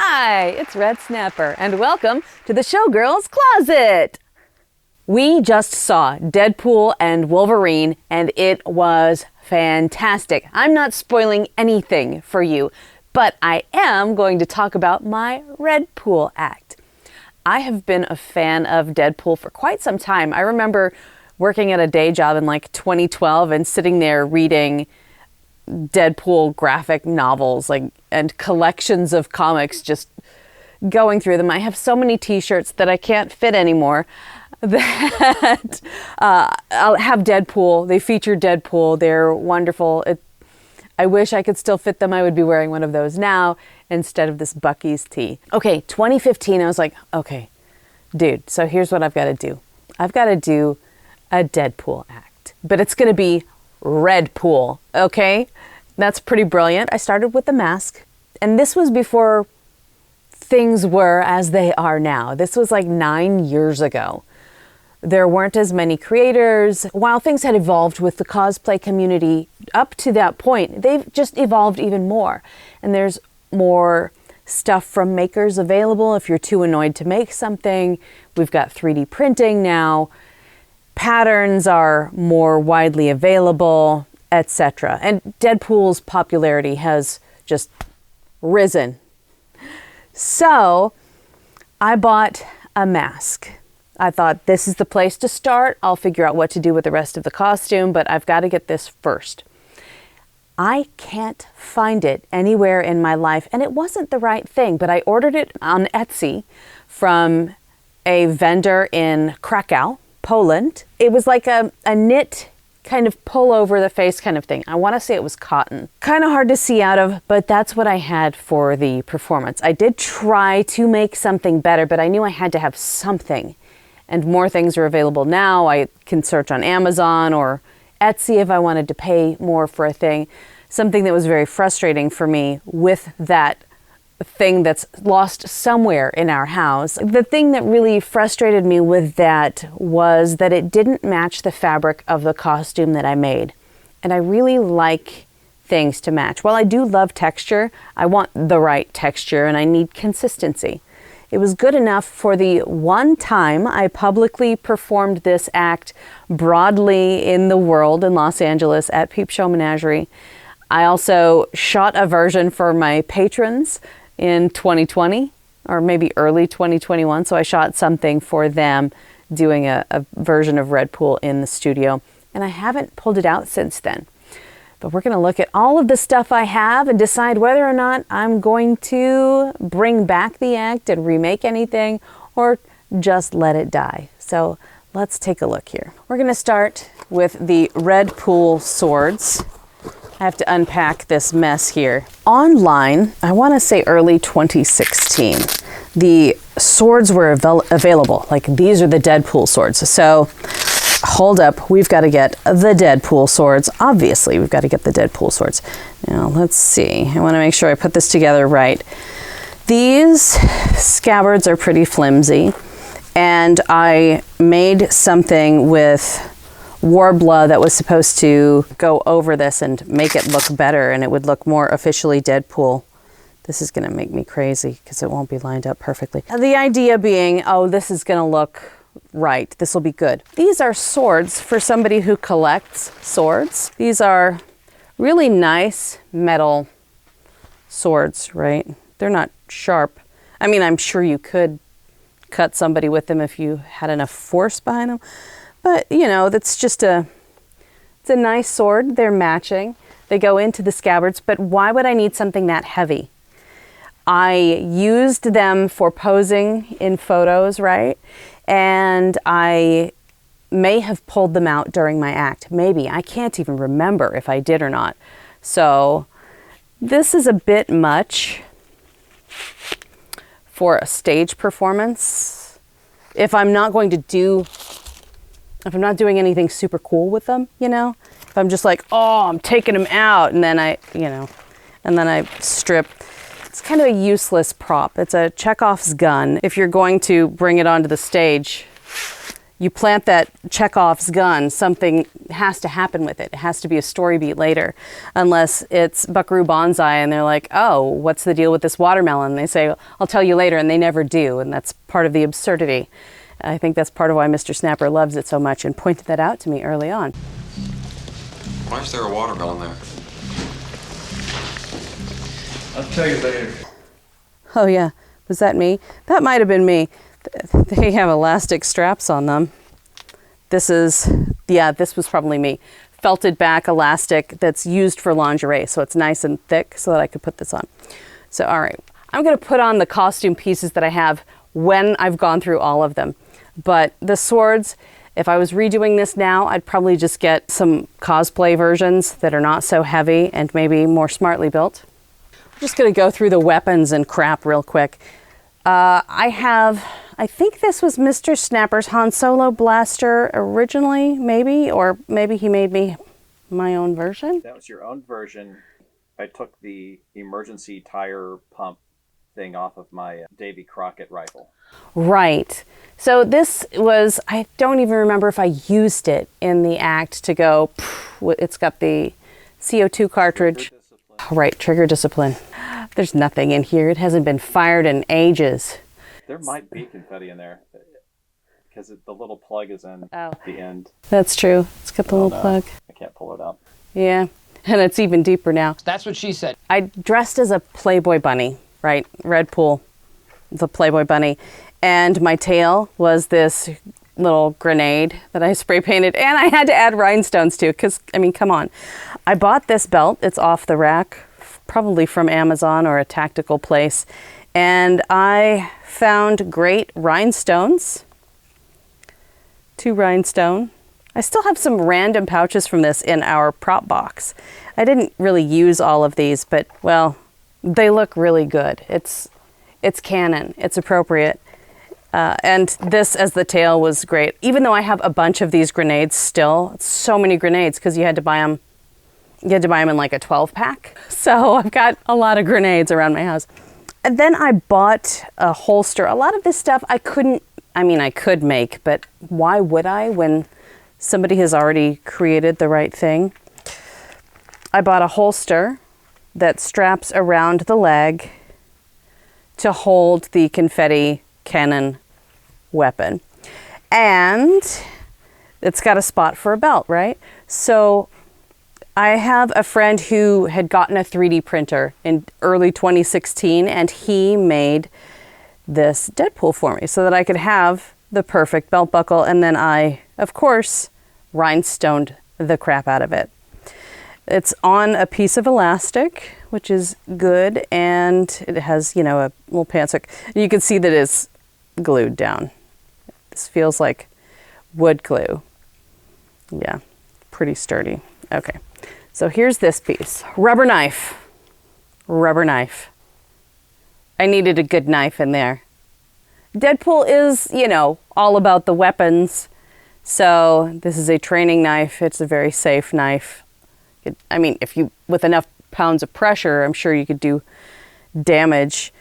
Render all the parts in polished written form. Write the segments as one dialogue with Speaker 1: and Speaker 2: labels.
Speaker 1: Hi, it's Red Snapper, and welcome to the Showgirl's Closet. We just saw Deadpool and Wolverine, and it was fantastic. I'm not spoiling anything for you, but I am going to talk about my Redpool act. I have been a fan of Deadpool for quite some time. I remember working at a day job in like 2012 and sitting there reading Deadpool graphic novels and collections of comics, just going through them. I have so many t-shirts that I can't fit anymore that I'll have Deadpool. They feature Deadpool. They're wonderful. I wish I could still fit them. I would be wearing one of those now instead of this Bucky's tee. Okay, 2015, I was like, okay, dude, so here's what I've got to do. I've got to do a Deadpool act, but it's going to be Redpool, okay? That's pretty brilliant. I started with the mask, and this was before things were as they are now. This was like 9 years ago. There weren't as many creators. While things had evolved with the cosplay community up to that point, they've just evolved even more. And there's more stuff from makers available if you're too annoyed to make something. We've got 3D printing now. Patterns are more widely available, etc. And Deadpool's popularity has just risen. So I bought a mask. I thought, this is the place to start. I'll figure out what to do with the rest of the costume, but I've got to get this first. I can't find it anywhere in my life, and it wasn't the right thing, but I ordered it on Etsy from a vendor in Krakow, Poland. It was like a knit kind of pull over the face kind of thing. I want to say it was cotton. Kind of hard to see out of, but that's what I had for the performance. I did try to make something better, but I knew I had to have something. And more things are available now. I can search on Amazon or Etsy if I wanted to pay more for a thing. Something that was very frustrating for me with that thing that's lost somewhere in our house. The thing that really frustrated me with that was that it didn't match the fabric of the costume that I made. And I really like things to match. While I do love texture, I want the right texture and I need consistency. It was good enough for the one time I publicly performed this act broadly in the world in Los Angeles at Peep Show Menagerie. I also shot a version for my patrons in 2020 or maybe early 2021. So I shot something for them doing a version of Redpool in the studio, and I haven't pulled it out since then. But we're going to look at all of the stuff I have and decide whether or not I'm going to bring back the act and remake anything or just let it die. So let's take a look here. We're going to start with the Redpool swords. I have to unpack this mess here. Online, I want to say early 2016, the swords were available. Like, these are the Deadpool swords. So hold up, we've got to get the Deadpool swords. Obviously, we've got to get the Deadpool swords. Now, let's see. I want to make sure I put this together right. These scabbards are pretty flimsy, and I made something with Warbler that was supposed to go over this and make it look better, and it would look more officially Deadpool. This is going to make me crazy because it won't be lined up perfectly. The idea being, oh, this is going to look right. This will be good. These are swords for somebody who collects swords. These are really nice metal swords, right? They're not sharp. I mean, I'm sure you could cut somebody with them if you had enough force behind them. But, you know, it's a nice sword. They're matching. They go into the scabbards, but why would I need something that heavy? I used them for posing in photos, right? And I may have pulled them out during my act. Maybe. I can't even remember if I did or not. So this is a bit much for a stage performance. If I'm not doing anything super cool with them, you know, if I'm just like, oh, I'm taking them out, and then I strip. It's kind of a useless prop. It's a Chekhov's gun. If you're going to bring it onto the stage, you plant that Chekhov's gun, something has to happen with it. It has to be a story beat later, unless it's Buckaroo Banzai and they're like, oh, what's the deal with this watermelon? And they say, I'll tell you later, and they never do, and that's part of the absurdity. I think that's part of why Mr. Snapper loves it so much and pointed that out to me early on.
Speaker 2: Why is there a watermelon there?
Speaker 3: I'll tell you later.
Speaker 1: Oh yeah, was that me? That might have been me. They have elastic straps on them. This was probably me. Felted back elastic that's used for lingerie, so it's nice and thick so that I could put this on. So all right, I'm gonna put on the costume pieces that I have when I've gone through all of them. But the swords, if I was redoing this now, I'd probably just get some cosplay versions that are not so heavy and maybe more smartly built. I'm just gonna go through the weapons and crap real quick. I think this was Mr. Snapper's Han Solo blaster originally, maybe, or maybe he made me my own version.
Speaker 4: That was your own version. I took the emergency tire pump thing off of my Davy Crockett rifle.
Speaker 1: Right. So this was, I don't even remember if I used it in the act to go, it's got the CO2 cartridge. Right, trigger discipline. There's nothing in here. It hasn't been fired in ages.
Speaker 4: There might be confetti in there because the little plug is in the end.
Speaker 1: That's true. It's got the little plug.
Speaker 4: I can't pull it up.
Speaker 1: Yeah, and it's even deeper now.
Speaker 3: That's what she said.
Speaker 1: I dressed as a Playboy bunny, right? Redpool, the Playboy bunny. And my tail was this little grenade that I spray painted. And I had to add rhinestones to because, I mean, come on. I bought this belt. It's off the rack, probably from Amazon or a tactical place. And I found great rhinestones. 2 rhinestone. I still have some random pouches from this in our prop box. I didn't really use all of these, but, well, they look really good. It's canon. It's appropriate. And this as the tail was great. Even though I have a bunch of these grenades still, so many grenades because you had to buy them in like a 12-pack. So I've got a lot of grenades around my house. And then I bought a holster. A lot of this stuff I could make, but why would I when somebody has already created the right thing? I bought a holster that straps around the leg to hold the confetti cannon weapon. And it's got a spot for a belt, right? So I have a friend who had gotten a 3D printer in early 2016, and he made this Deadpool for me so that I could have the perfect belt buckle. And then I, of course, rhinestoned the crap out of it. It's on a piece of elastic, which is good, and it has, a little pantsuck. You can see that it's glued down. This feels like wood glue. Yeah, pretty sturdy. Okay, so here's this piece. Rubber knife. Rubber knife. I needed a good knife in there. Deadpool is, all about the weapons. So this is a training knife. It's a very safe knife. With enough pounds of pressure, I'm sure you could do damage,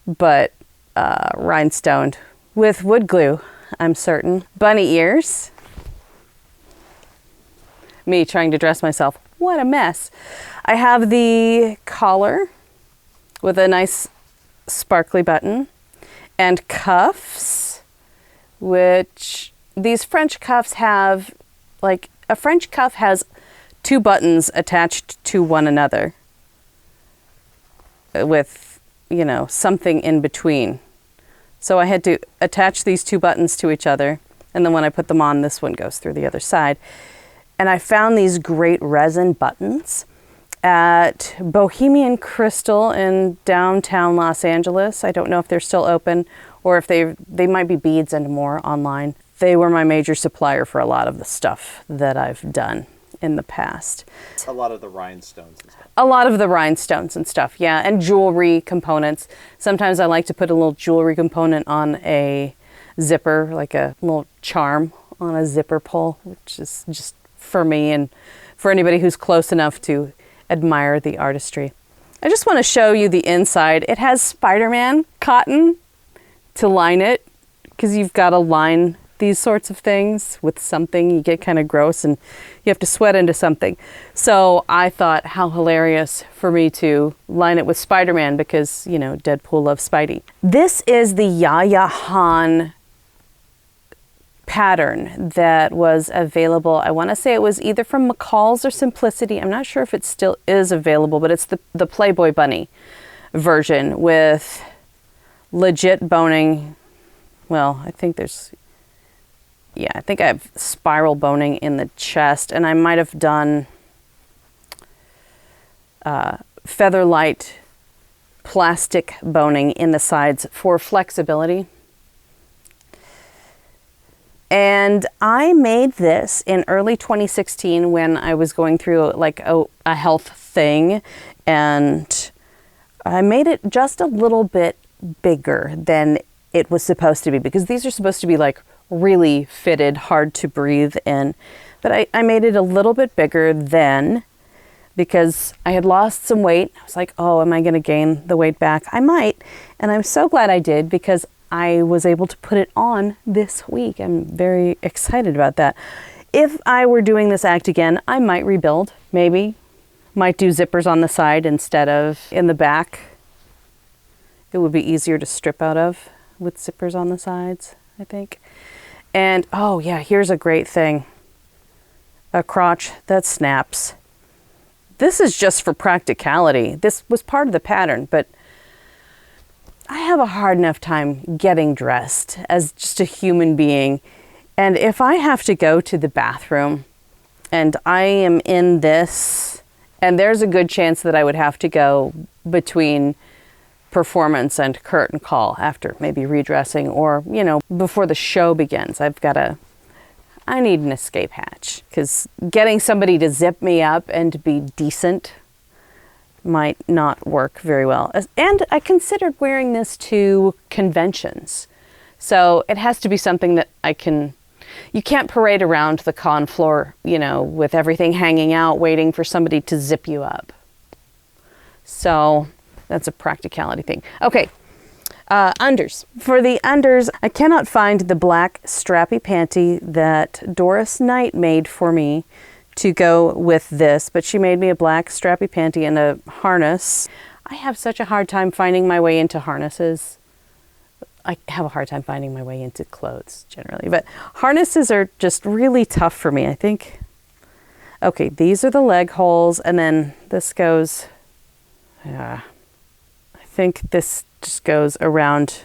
Speaker 1: but rhinestoned with wood glue, I'm certain. Bunny ears. Me trying to dress myself. What a mess. I have the collar with a nice sparkly button and cuffs, which these French cuffs have, a French cuff has 2 buttons attached to one another with, something in between. So I had to attach these 2 buttons to each other. And then when I put them on, this one goes through the other side. And I found these great resin buttons at Bohemian Crystal in downtown Los Angeles. I don't know if they're still open or if they might be beads and more online. They were my major supplier for a lot of the stuff that I've done in the past.
Speaker 4: A lot of the rhinestones and stuff.
Speaker 1: A lot of the rhinestones and stuff, yeah, and jewelry components. Sometimes I like to put a little jewelry component on a zipper, like a little charm on a zipper pull, which is just for me and for anybody who's close enough to admire the artistry. I just want to show you the inside. It has Spider-Man cotton to line it, because you've got to line these sorts of things with something. You get kind of gross and you have to sweat into something. So I thought how hilarious for me to line it with Spider-Man because, you know, Deadpool loves Spidey. This is the Yaya Han pattern that was available. I want to say it was either from McCall's or Simplicity. I'm not sure if it still is available, but it's the Playboy Bunny version with legit boning. Well, I think I think I have spiral boning in the chest, and I might have done Featherlight plastic boning in the sides for flexibility. And I made this in early 2016 when I was going through like a health thing, and I made it just a little bit bigger than it was supposed to be because these are supposed to be like really fitted, hard to breathe in. But I made it a little bit bigger then because I had lost some weight. I was like, oh, am I going to gain the weight back? I might. And I'm so glad I did because I was able to put it on this week. I'm very excited about that. If I were doing this act again, I might rebuild, maybe. Might do zippers on the side instead of in the back. It would be easier to strip out of with zippers on the sides, I think. And, oh yeah, here's a great thing. A crotch that snaps. This is just for practicality. This was part of the pattern, but I have a hard enough time getting dressed as just a human being. And if I have to go to the bathroom and I am in this, and there's a good chance that I would have to go between performance and curtain call after maybe redressing or, you know, before the show begins. I need an escape hatch because getting somebody to zip me up and to be decent might not work very well. And I considered wearing this to conventions. So it has to be something that you can't parade around the con floor, you know, with everything hanging out, waiting for somebody to zip you up. So that's a practicality thing. Okay, unders. For the unders, I cannot find the black strappy panty that Doris Knight made for me to go with this, but she made me a black strappy panty and a harness. I have such a hard time finding my way into harnesses. I have a hard time finding my way into clothes generally, but harnesses are just really tough for me, I think. Okay, these are the leg holes, and then this goes, I think this just goes around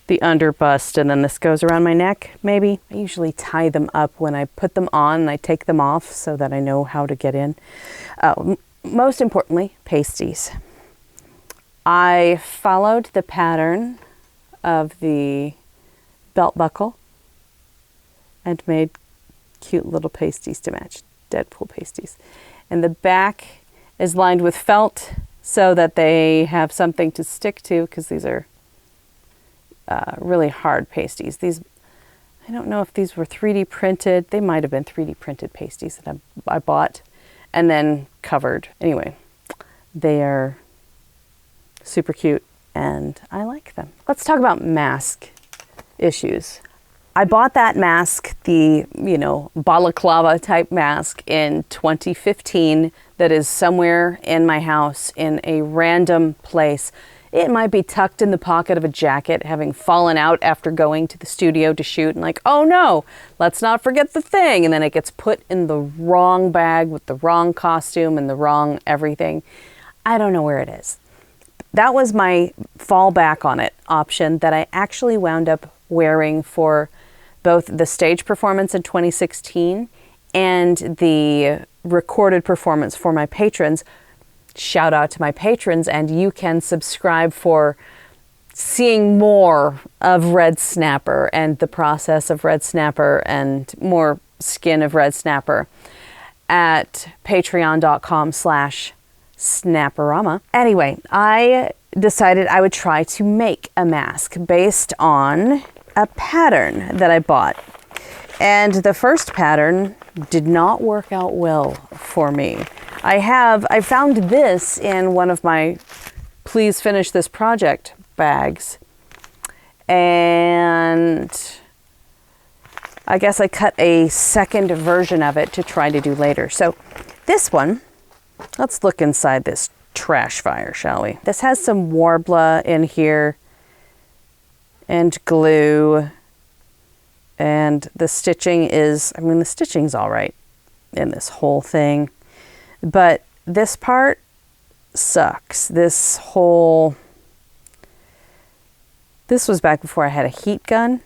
Speaker 1: the under bust, and then this goes around my neck, maybe. I usually tie them up when I put them on and I take them off so that I know how to get in. Most importantly, pasties. I followed the pattern of the belt buckle and made cute little pasties to match, Deadpool pasties. And the back is lined with felt so that they have something to stick to because these are really hard pasties. These, I don't know if these were 3D printed. They might have been 3D printed pasties that I bought and then covered. Anyway, they are super cute and I like them. Let's talk about mask issues. I bought that mask, the, you know, balaclava type mask in 2015 that is somewhere in my house in a random place. It might be tucked in the pocket of a jacket, having fallen out after going to the studio to shoot and like, oh no, let's not forget the thing. And then it gets put in the wrong bag with the wrong costume and the wrong everything. I don't know where it is. That was my fallback on it option that I actually wound up wearing for both the stage performance in 2016 and the recorded performance for my patrons. Shout out to my patrons, and you can subscribe for seeing more of Red Snapper and the process of Red Snapper and more skin of Red Snapper at patreon.com/Snapperama. Anyway, I decided I would try to make a mask based on a pattern that I bought. And the first pattern did not work out well for me. I found this in one of my please finish this project bags. And I guess I cut a second version of it to try to do later. So this one, let's look inside this trash fire, shall we? This has some Warbler in here and glue. And the stitching is, I mean, the stitching's all right in this whole thing. But this part sucks. This was back before I had a heat gun.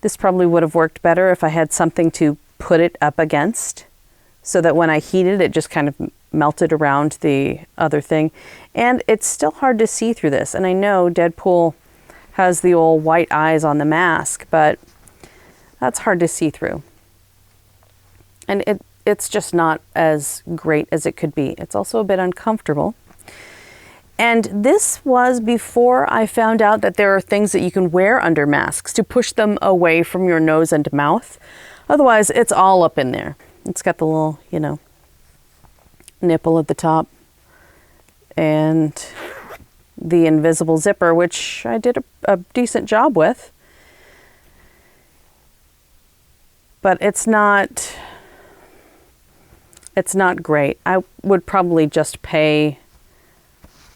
Speaker 1: This probably would have worked better if I had something to put it up against so that when I heated it just kind of melted around the other thing. And it's still hard to see through this. And I know Deadpool has the old white eyes on the mask, but that's hard to see through. And it's just not as great as it could be. It's also a bit uncomfortable. And this was before I found out that there are things that you can wear under masks to push them away from your nose and mouth. Otherwise, it's all up in there. It's got the little, you know, nipple at the top and the invisible zipper, which I did a decent job with. But it's not great. I would probably just pay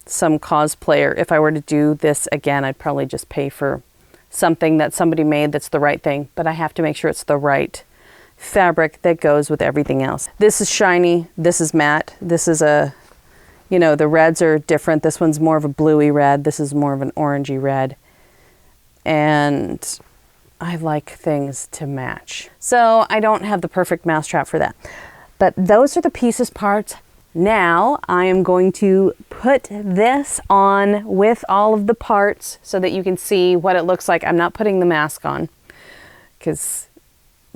Speaker 1: some cosplayer. If I were to do this again, I'd probably just pay for something that somebody made that's the right thing, but I have to make sure it's the right fabric that goes with everything else. This is shiny, this is matte, this is a, you know, the reds are different. This one's more of a bluey red, this is more of an orangey red. And I like things to match. So I don't have the perfect mousetrap for that. But those are the pieces parts. Now I am going to put this on with all of the parts so that you can see what it looks like. I'm not putting the mask on because,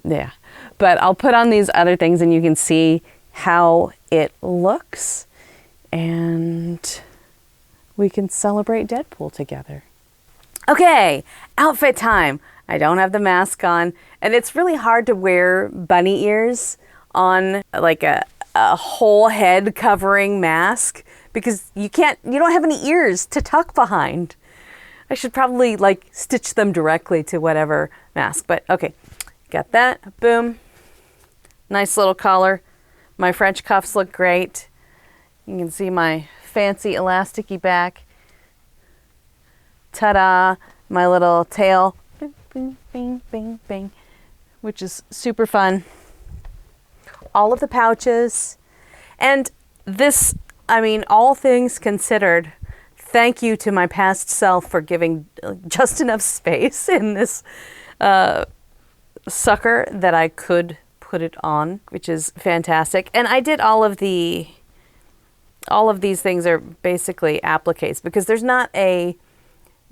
Speaker 1: yeah. But I'll put on these other things and you can see how it looks. And we can celebrate Deadpool together. Okay, outfit time. I don't have the mask on. And it's really hard to wear bunny ears on like a whole head covering mask because you don't have any ears to tuck behind. I should probably like stitch them directly to whatever mask, but okay, got that, boom. Nice little collar. My French cuffs look great. You can see my fancy elasticy back. Ta-da, my little tail, bing, bing, bing, bing, bing, which is super fun. All of the pouches. And this, I mean, all things considered, thank you to my past self for giving just enough space in this sucker that I could put it on, which is fantastic. And I did all of these things are basically appliques because there's not a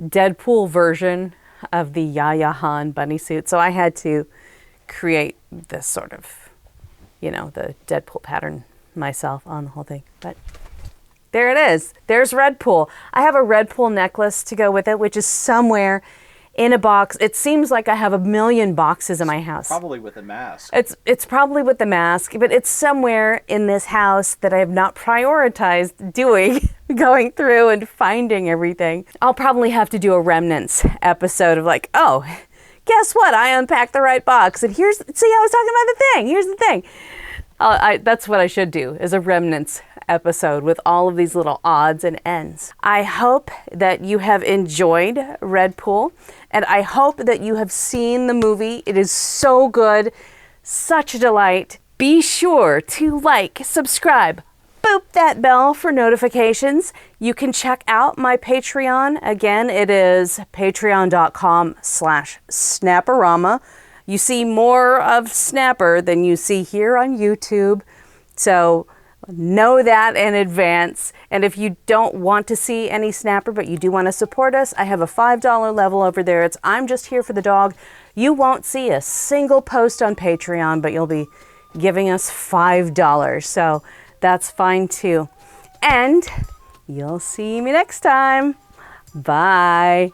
Speaker 1: Deadpool version of the Yaya Han bunny suit. So I had to create this sort of, you know, the Deadpool pattern myself on the whole thing. But there it is. There's Redpool. I have a Redpool necklace to go with it, which is somewhere in a box. It seems like I have a million boxes in my house.
Speaker 4: Probably with a mask.
Speaker 1: It's probably with the mask, but it's somewhere in this house that I have not prioritized doing, going through and finding everything. I'll probably have to do a remnants episode of like, oh, guess what? I unpacked the right box. And see, I was talking about the thing. Here's the thing. That's what I should do, is a remnants episode with all of these little odds and ends. I hope that you have enjoyed Redpool, and I hope that you have seen the movie. It is so good, such a delight. Be sure to like, subscribe, boop that bell for notifications. You can check out my Patreon. Again, it is patreon.com/Snapperama. You see more of Snapper than you see here on YouTube. So know that in advance. And if you don't want to see any Snapper, but you do want to support us, I have a $5 level over there. It's I'm Just Here for the Dog. You won't see a single post on Patreon, but you'll be giving us $5. So that's fine too. And you'll see me next time. Bye.